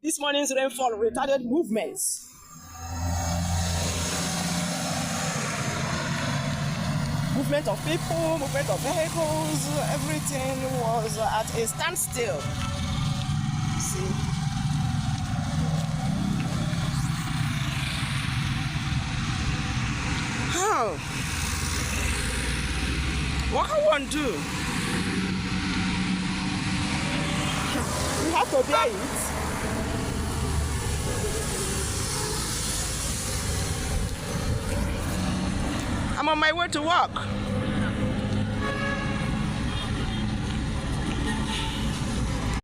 This morning's rainfall retarded movements. Movement of people, movement of vehicles, everything was at a standstill. See? How? What can one do? We have to bear it. I'm on my way to work.